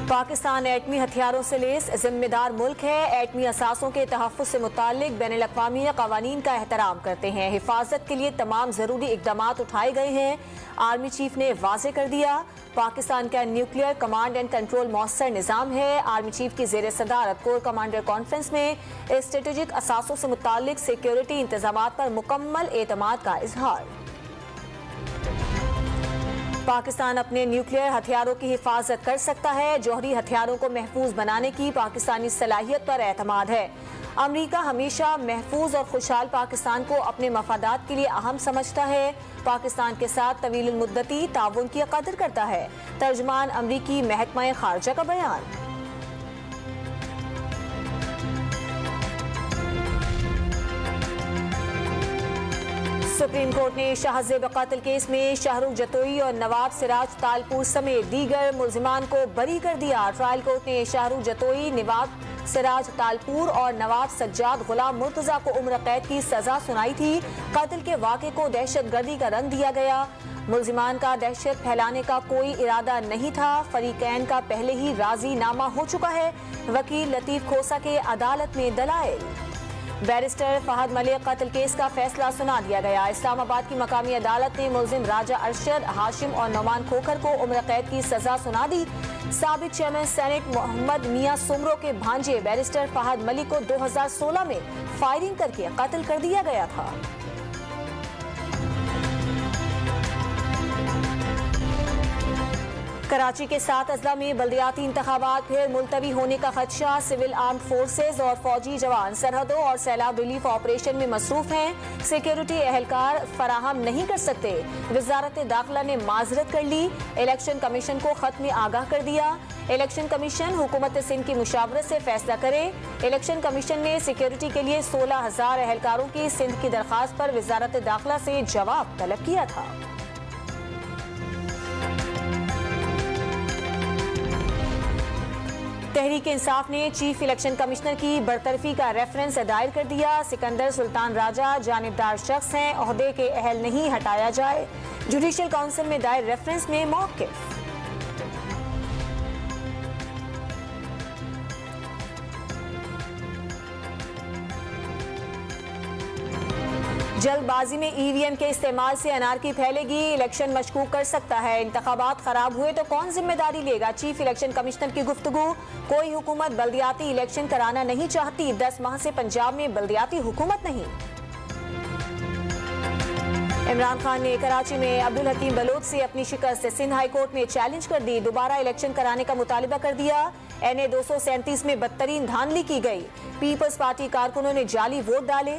پاکستان ایٹمی ہتھیاروں سے لیس ذمہ دار ملک ہے، ایٹمی اثاثوں کے تحفظ سے متعلق بین الاقوامی قوانین کا احترام کرتے ہیں، حفاظت کے لیے تمام ضروری اقدامات اٹھائے گئے ہیں، آرمی چیف نے واضح کر دیا۔ پاکستان کا نیوکلیئر کمانڈ اینڈ کنٹرول مؤثر نظام ہے۔ آرمی چیف کی زیر صدارت کور کمانڈر کانفرنس میں اسٹریٹجک اثاثوں سے متعلق سیکیورٹی انتظامات پر مکمل اعتماد کا اظہار۔ پاکستان اپنے نیوکلیئر ہتھیاروں کی حفاظت کر سکتا ہے، جوہری ہتھیاروں کو محفوظ بنانے کی پاکستانی صلاحیت پر اعتماد ہے۔ امریکہ ہمیشہ محفوظ اور خوشحال پاکستان کو اپنے مفادات کے لیے اہم سمجھتا ہے، پاکستان کے ساتھ طویل المدتی تعاون کی قدر کرتا ہے۔ ترجمان امریکی محکمہ خارجہ کا بیان۔ سپریم کورٹ نے شاہ زیب قتل کیس میں شاہ رخ جتوئی اور نواب سراج تالپور سمیت دیگر ملزمان کو بری کر دیا۔ ٹرائل کورٹ نے شاہ رخ جتوئی، نواب سراج تالپور اور نواب سجاد غلام مرتضیٰ کو عمر قید کی سزا سنائی تھی۔ قتل کے واقعے کو دہشت گردی کا رنگ دیا گیا۔ ملزمان کا دہشت پھیلانے کا کوئی ارادہ نہیں تھا۔ فریقین کا پہلے ہی راضی نامہ ہو چکا ہے۔ وکیل لطیف کھوسہ کے عدالت میں دلائل۔ بیرسٹر فہد ملک قتل کیس کا فیصلہ سنا دیا گیا۔ اسلام آباد کی مقامی عدالت نے ملزم راجہ ارشد، ہاشم اور نعمان کھوکھر کو عمر قید کی سزا سنا دی۔ سابق چیئرمین سینیٹ محمد میاں سمرو کے بھانجے بیرسٹر فہد ملک کو 2016 میں فائرنگ کر کے قتل کر دیا گیا تھا۔ کراچی کے 7 اضلاع میں بلدیاتی انتخابات پھر ملتوی ہونے کا خدشہ۔ سول آرمڈ فورسز اور فوجی جوان سرحدوں اور سیلاب ریلیف آپریشن میں مصروف ہیں، سیکیورٹی اہلکار فراہم نہیں کر سکتے۔ وزارت داخلہ نے معذرت کر لی، الیکشن کمیشن کو خط میں آگاہ کر دیا۔ الیکشن کمیشن حکومت سندھ کی مشاورت سے فیصلہ کرے۔ الیکشن کمیشن نے سیکیورٹی کے لیے 16,000 اہلکاروں کی سندھ کی درخواست پر وزارت داخلہ سے جواب طلب کیا تھا۔ تحریک انصاف نے چیف الیکشن کمشنر کی برطرفی کا ریفرنس دائر کر دیا۔ سکندر سلطان راجہ جانبدار شخص ہیں، عہدے کے اہل نہیں، ہٹایا جائے۔ جوڈیشل کونسل میں دائر ریفرنس میں موقف۔ جلد بازی میں ای وی ایم کے استعمال سے انارکی پھیلے گی، الیکشن مشکوک کر سکتا ہے۔ انتخابات خراب ہوئے تو کون ذمہ داری لے گا؟ چیف الیکشن کمشنر کی گفتگو۔ کوئی حکومت بلدیاتی الیکشن کرانا نہیں چاہتی، 10 ماہ سے پنجاب میں بلدیاتی حکومت نہیں۔ عمران خان نے کراچی میں عبدالحکیم بلوچ سے اپنی شکست سندھ ہائی کورٹ میں چیلنج کر دی، دوبارہ الیکشن کرانے کا مطالبہ کر دیا۔ NA 237 میں بدترین دھاندلی کی گئی، پیپلز پارٹی کارکنوں نے جعلی ووٹ ڈالے۔